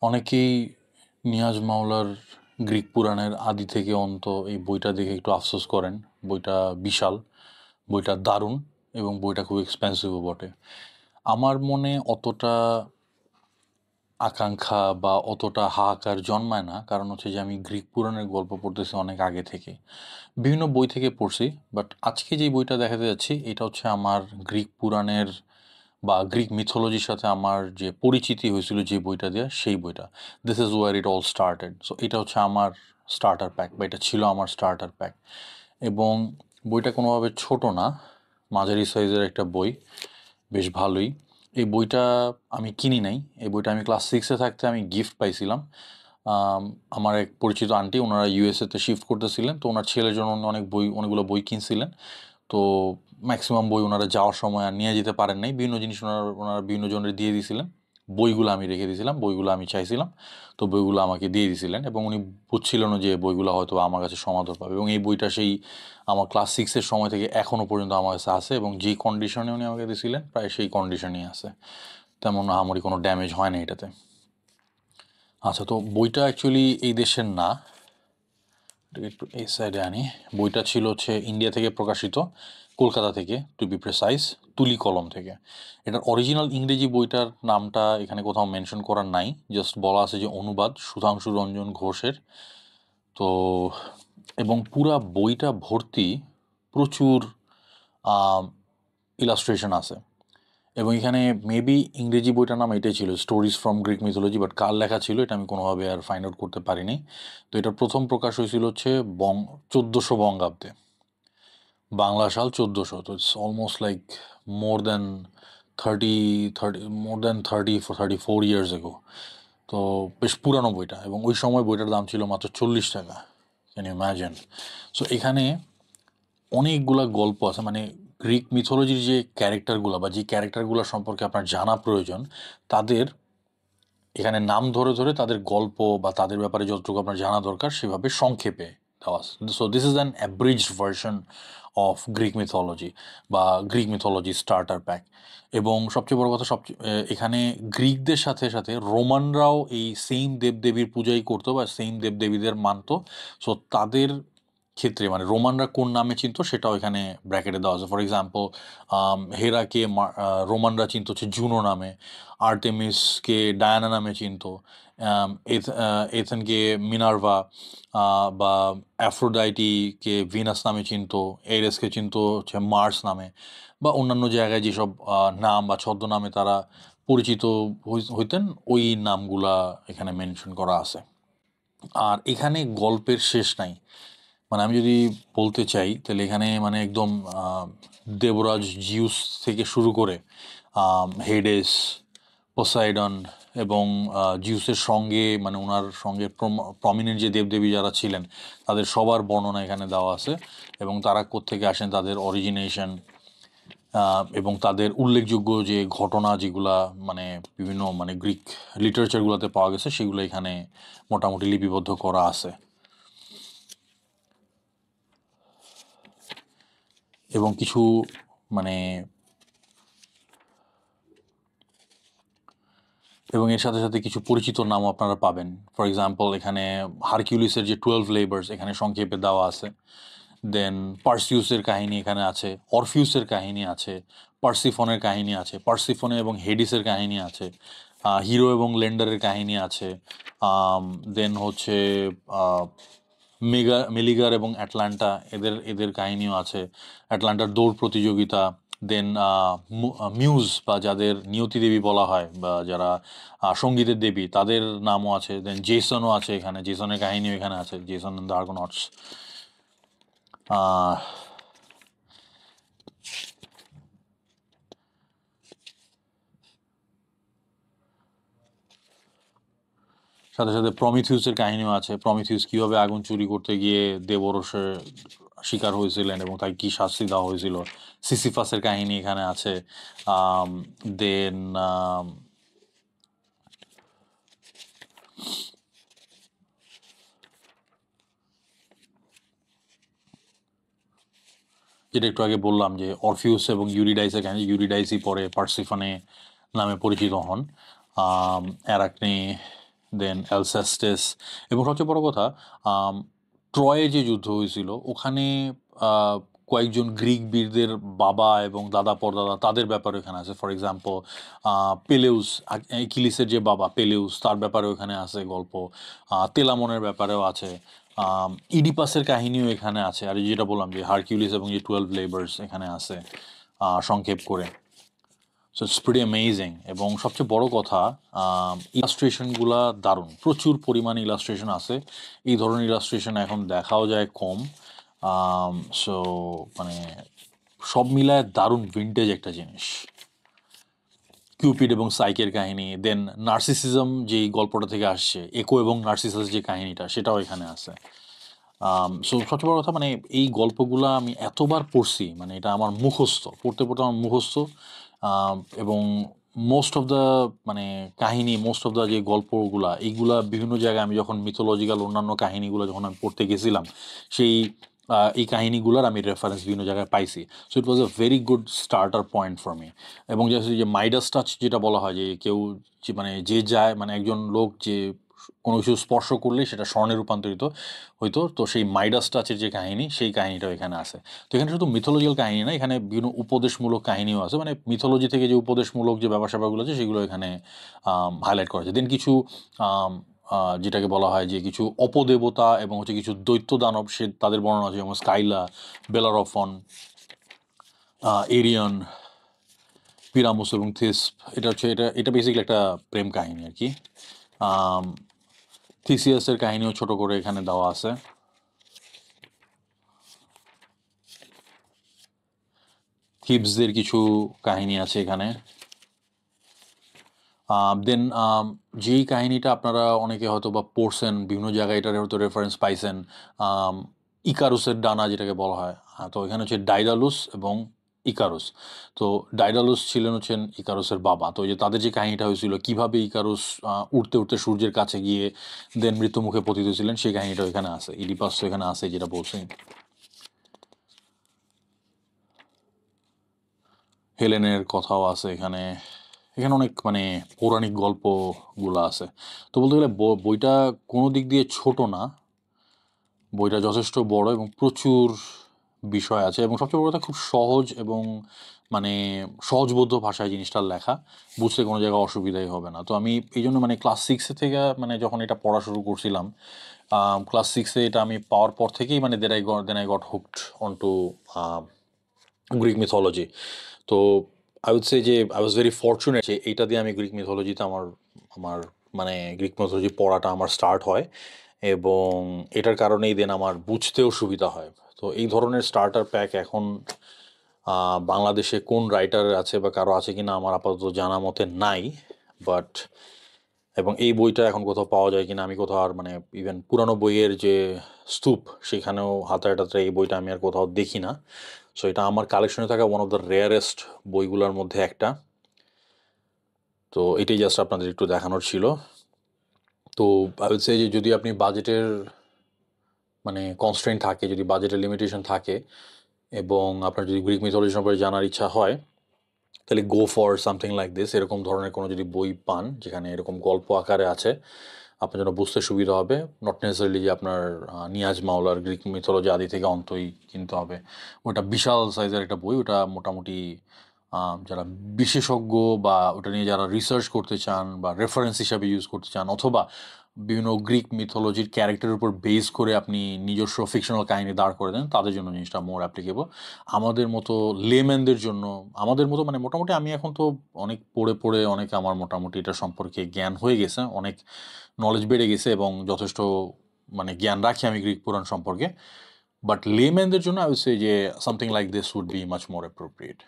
অনেকেই নিয়াজ মাওলার গ্রিক পুরাণের আদি থেকে অন্ত এই বইটা দেখে একটু আফসোস করেন। বইটা বিশাল, বইটা দারুণ এবং বইটা খুব এক্সপেন্সিভও বটে। আমার মনে অতটা আকাঙ্ক্ষা বা অতটা হাহাকার জন্মায় না, কারণ হচ্ছে যে আমি গ্রিক পুরাণের গল্প পড়তেছি অনেক আগে থেকে, বিভিন্ন বই থেকে পড়ছি। বাট আজকে যে বইটা দেখাতে যাচ্ছি এটা হচ্ছে আমার গ্রিক পুরাণের বা গ্রিক মিথোলজির সাথে আমার যে পরিচিতি হয়েছিল যে বইটা দিয়ে, সেই বইটা। This is where it all started. So এটা হচ্ছে আমার স্টার্টার প্যাক, বা এটা ছিল আমার স্টার্টার প্যাক। এবং বইটা কোনোভাবে ছোট না, মাঝারি সাইজের একটা বই, বেশ ভালোই। এই বইটা আমি কিনি নাই, এই বইটা আমি ক্লাস 6-এ থাকতে আমি গিফট পাইছিলাম। আম, আমার এক পরিচিত আন্টি, ওনারা ইউএসএতে শিফট করতেছিলেন, তো ওনার ছেলের জন্য উনি অনেকগুলো বই কিনছিলেন। তো ম্যাক্সিমাম বই ওনারা যাওয়ার সময় আর নিয়ে যেতে পারেন নাই, বিভিন্ন জিনিস ওনারা বিভিন্ন জনের দিয়ে দিয়েছিলেন। বইগুলো আমি রেখে দিয়েছিলাম, বইগুলো আমি চাইছিলাম, তো বইগুলো আমাকে দিয়ে দিয়েছিলেন। এবং উনি বুঝছিলেন যে বইগুলো হয়তো আমার কাছে সমাদর পাবে, এবং এই বইটা সেই আমার ক্লাস 6-এর সময় থেকে এখনও পর্যন্ত আমার কাছে আছে, এবং যেই কন্ডিশনে উনি আমাকে দিয়েছিলেন প্রায় সেই কন্ডিশনেই আছে, তেমন আমারই কোনো ড্যামেজ হয় না এটাতে। আচ্ছা, তো বইটা অ্যাকচুয়ালি এই দেশের না, একটু এই সাইডে আনি। বইটা ছিল হচ্ছে ইন্ডিয়া থেকে প্রকাশিত, কলকাতা থেকে, টু বি প্রেসাইজ, তুলি কলম থেকে। এটার অরিজিনাল ইংরেজি বইটার নামটা এখানে কোথাও মেনশন করার নাই, জাস্ট বলা আছে যে অনুবাদ সুধাংশু রঞ্জন ঘোষের। তো এবং পুরা বইটা ভর্তি প্রচুর ইলাস্ট্রেশন আছে। এবং এখানে মেবি ইংরেজি বইটার নাম এটাই ছিল, stories from Greek mythology, but কার লেখা ছিল এটা আমি কোনোভাবে আর ফাইন্ড আউট করতে পারিনি। তো এটার প্রথম প্রকাশ হয়েছিল হচ্ছে 1400 বঙ্গাব্দে, বাংলা সাল 1400। তো it's almost like more than 34 years ago. তো বেশ পুরানো বইটা, এবং ওই সময় বইটার দাম ছিল মাত্র 40 টাকা। Can you imagine? সো এখানে অনেকগুলা গল্প আছে, মানে গ্রিক মিথোলজির যে ক্যারেক্টারগুলো বা যে ক্যারেক্টারগুলো সম্পর্কে আপনার জানা প্রয়োজন, তাদের এখানে নাম ধরে ধরে তাদের গল্প বা তাদের ব্যাপারে যতটুকু আপনার জানা দরকার সেভাবে সংক্ষেপে দেওয়া আছে। So this is an অ্যাব্রিজড version of Greek mythology বা গ্রিক মিথোলজি স্টার্টার প্যাক। এবং সবচেয়ে বড় কথা, এখানে গ্রিকদের সাথে সাথে রোমানরাও এই সেম দেবদেবীর পূজাই করতো বা সেম দেবদেবীদের মানতো। সো তাদের ক্ষেত্রে মানে রোমানরা কোন নামে চিনতো সেটাও এখানে ব্র্যাকেটে দেওয়া আছে। ফর এক্সাম্পল, হেরাকে রোমানরা চিনতো হচ্ছে জুনো নামে, আর্টেমিসকে ডায়ানা নামে চিনতো, এথেনকে মিনার্ভা, বা অ্যাফ্রোডাইটিকে ভিনাস নামে চিনতো, এরেসকে চিনতো হচ্ছে মার্স নামে, বা অন্যান্য জায়গায় যেসব নাম বা ছদ্মনামে তারা পরিচিত হইতেন, ওই নামগুলা এখানে মেনশন করা আছে। আর এখানে গল্পের শেষ নাই। মানে আমি যদি বলতে চাই তাহলে এখানে মানে একদম দেবরাজ জিউস থেকে শুরু করে হেডেস, পোসাইডন, এবং জিউসের সঙ্গে মানে ওনার সঙ্গে প্রমিনেন্ট যে দেবদেবী যারা ছিলেন তাদের সবার বর্ণনা এখানে দেওয়া আছে, এবং তারা কোত্থেকে আসেন, তাদের অরিজিনেশন, এবং তাদের উল্লেখযোগ্য যে ঘটনা যেগুলা মানে বিভিন্ন মানে গ্রিক লিটারেচারগুলোতে পাওয়া গেছে সেগুলো এখানে মোটামুটি লিপিবদ্ধ করা আছে। এবং কিছু মানে এবং এর সাথে সাথে কিছু পরিচিত নামও আপনারা পাবেন। ফর এক্সাম্পল, এখানে হারকিউলিসের যে 12 লেবার্স এখানে সংক্ষেপে দেওয়া আছে। দেন পার্সিউসের কাহিনী এখানে আছে, অরফিউসের কাহিনী আছে, পার্সিফনের কাহিনী আছে, পার্সিফনে এবং হেডিসের কাহিনী আছে, হিরো এবং লেন্ডারের কাহিনী আছে। দেন হচ্ছে মেলিগার এবং অ্যাটলান্টা, এদের এদের কাহিনীও আছে, অ্যাটলান্টার দৌড় প্রতিযোগিতা। দেন মিউজ বা যাদের নিয়তি দেবী বলা হয় বা যারা সঙ্গীতের দেবী, তাদের নামও আছে। দেন জেসনও আছে এখানে, জেসনের কাহিনীও এখানে আছে, জেসন দ্য আর্গোনটস। সাথে সাথে প্রমিথিউসের কাহিনীও আছে, প্রমিথিউস কীভাবে আগুন চুরি করতে গিয়ে দেবরসের শিকার হয়েছিলেন এবং তাকে কী শাস্তি দেওয়া হয়েছিল। সিসিফাসের কাহিনী এখানে আছে। দেন যেটা একটু আগে বললাম যে অরফিউস এবং ইউরিডাইসের কাহিনী, ইউরিডাইসই পরে পার্সিফনে নামে পরিচিত হন। অ্যারাকনে দেন অ্যালসেস্টেস, এবং সবচেয়ে বড় কথা ট্রয়ে যে যুদ্ধ হয়েছিল ওখানে কয়েকজন গ্রিক বীরদের বাবা এবং দাদা পরদাদা তাদের ব্যাপারে এখানে আছে। ফর এক্সাম্পল পেলেউস, অ্যাকিলিসের যে বাবা পেলেউস, তার ব্যাপারে ওখানে আছে গল্প। তেলামনের ব্যাপারেও আছে। ইডিপাসের কাহিনীও এখানে আছে। আর যেটা বললাম যে হারকিউলিস এবং যে 12 লেবার্স এখানে আছে সংক্ষেপ করে। So it's pretty amazing. এবং সবচেয়ে বড় কথা ইলাস্ট্রেশনগুলা দারুণ, প্রচুর পরিমাণে ইলাস্ট্রেশন আছে। এই ধরনের ইলাস্ট্রেশন এখন দেখাও যায় কম। সো মানে সব মিলায় দারুণ ভিন্টেজ একটা জিনিস। কিউপিড এবং সাইকের কাহিনী, দেন নার্সিসিজম যেই গল্পটা থেকে আসছে, একো এবং নার্সিসাস যে কাহিনীটা, সেটাও এখানে আছে। সো সবচেয়ে বড় কথা মানে এই গল্পগুলো আমি এতবার পড়ছি, মানে এটা আমার মুখস্থ, পড়তে পড়তে আমার মুখস্থ। এবং মোস্ট অফ দ্য মানে কাহিনী, মোস্ট অফ দ্য যে গল্পগুলা, এইগুলা বিভিন্ন জায়গায় আমি যখন মিথোলজিক্যাল অন্যান্য কাহিনীগুলো যখন আমি পড়তে গেছিলাম, সেই এই কাহিনীগুলোর আমি রেফারেন্স বিভিন্ন জায়গায় পাইছি। So it was a very good starter point for me. এবং যে মাইডাস টাচ যেটা বলা হয়, যে কেউ মানে যে যায়, মানে একজন লোক যে কোনো কিছু স্পর্শ করলে সেটা স্বর্ণে রূপান্তরিত হইতো, তো সেই মাইডাস টাচের যে কাহিনী, সেই কাহিনীটাও এখানে আছে। তো এখানে শুধু মিথোলজিক্যাল কাহিনী না, এখানে বিভিন্ন উপদেশমূলক কাহিনীও আছে। মানে মিথোলজি থেকে যে উপদেশমূলক যে ব্যাপার স্যাপারগুলো আছে, সেগুলো এখানে হাইলাইট করা আছে। দেন কিছু যেটাকে বলা হয় যে কিছু অপদেবতা এবং হচ্ছে কিছু দৈত্য দানব, সে তাদের বর্ণনা আছে, যেমন স্কাইলা, বেলারফন, এরিয়ন, পিরামুস এবং থিসপ। এটা হচ্ছে এটা বেসিক্যালি একটা প্রেম কাহিনী আর কি। থিসিয়াসের কাহিনীও ছোট করে এখানে দেওয়া আছে। থিবসদের কিছু কাহিনী আছে এখানে। দেন যেই কাহিনীটা আপনারা অনেকে হয়তো বা পড়ছেন, বিভিন্ন জায়গায় এটার হয়তো রেফারেন্স পাইছেন, ইকারুসের ডানা যেটাকে বলা হয়। তো এখানে হচ্ছে ডাইডালুস এবং ইকারুস। তো ডাইডালুস ছিলেন হচ্ছেন ইকারুসের বাবা। তো যে তাদের যে কাহিনীটা হয়েছিল, কিভাবে ইকারুস উঠতে উঠতে সূর্যের কাছে গিয়ে দেন মৃত্যুমুখে পতিত ছিলেন, সেই কাহিনীটাও এখানে আছে। ইডিপাস এখানে আছে, যেটা বলছি। হেলেনের কথাও আছে এখানে। এখানে অনেক মানে পৌরাণিক গল্পগুলো আছে। তো বলতে গেলে বইটা কোনো দিক দিয়ে ছোট না, বইটা যথেষ্ট বড় এবং প্রচুর বিষয় আছে। এবং সবচেয়ে বড় কথা, খুব সহজ এবং মানে সহজবোধ্য ভাষায় জিনিসটা লেখা, বুঝতে কোনো জায়গায় অসুবিধাই হবে না। তো আমি এই জন্য মানে ক্লাস 6 থেকে মানে যখন এটা পড়া শুরু করছিলাম, ক্লাস 6 এটা আমি পাওয়ার পর থেকেই মানে then I got hooked on to Greek mythology. তো আই উড সে যে আই ওয়াজ ভেরি ফরচুনেট যে এইটা দিয়ে আমি গ্রিক মিথোলজিতে আমার আমার মানে গ্রিক মিথোলজি পড়াটা আমার স্টার্ট হয়, এবং এটার কারণেই দেন আমার বুঝতেও সুবিধা হয়। তো এই ধরনের স্টার্টার প্যাক এখন বাংলাদেশে কোন রাইটার আছে বা কারো আছে কিনা আমার আপাতত জানা মতে নাই। বাট এবং এই বইটা এখন কোথাও পাওয়া যায় কিনা আমি কোথাও আর মানে ইভেন পুরানো বইয়ের যে স্তূপ, সেখানেও হাতায় টাতায় এই বইটা আমি আর কোথাও দেখি না। সো এটা আমার কালেকশনে থাকা ওয়ান অফ দ্য রেয়ারেস্ট বইগুলোর মধ্যে একটা। তো এটাই জাস্ট আপনাদের একটু দেখানোর ছিল। তো আই উইল সে যে যদি আপনি বাজেটের মানে কনস্ট্রেন্ট থাকে, যদি বাজেটের লিমিটেশন থাকে, এবং আপনার যদি গ্রিক মিথোলজি সম্পর্কে জানার ইচ্ছা হয়, তাহলে go for something like this. এরকম ধরনের কোনো যদি বই পান যেখানে এরকম গল্প আকারে আছে, আপনার জন্য বুঝতে সুবিধা হবে। নট নেসেসারিলি যে আপনার নিয়াজ মাওলার গ্রিক মিথোলজি আদি থেকে অন্তই কিনতে হবে। ওটা বিশাল সাইজের একটা বই। ওটা মোটামুটি যারা বিশেষজ্ঞ বা ওটা নিয়ে যারা রিসার্চ করতে চান বা রেফারেন্স হিসাবে ইউজ করতে চান, অথবা বিভিন্ন গ্রিক মিথোলজির ক্যারেক্টারের উপর বেস করে আপনি নিজস্ব ফিকশনাল কাহিনী দাঁড় করে দেন, তাদের জন্য জিনিসটা মোর অ্যাপ্লিকেবল। আমাদের মতো লেম্যানদের জন্য, আমাদের মতো মানে মোটামুটি আমি এখন তো অনেক পড়ে পড়ে অনেক আমার মোটামুটি এটা সম্পর্কে জ্ঞান হয়ে গেছে, অনেক নলেজ বেড়ে গেছে, এবং যথেষ্ট মানে জ্ঞান রাখি আমি গ্রিক পুরাণ সম্পর্কে। বাট লেম্যানদের জন্য আই উইল সে যে something like this would be much more appropriate.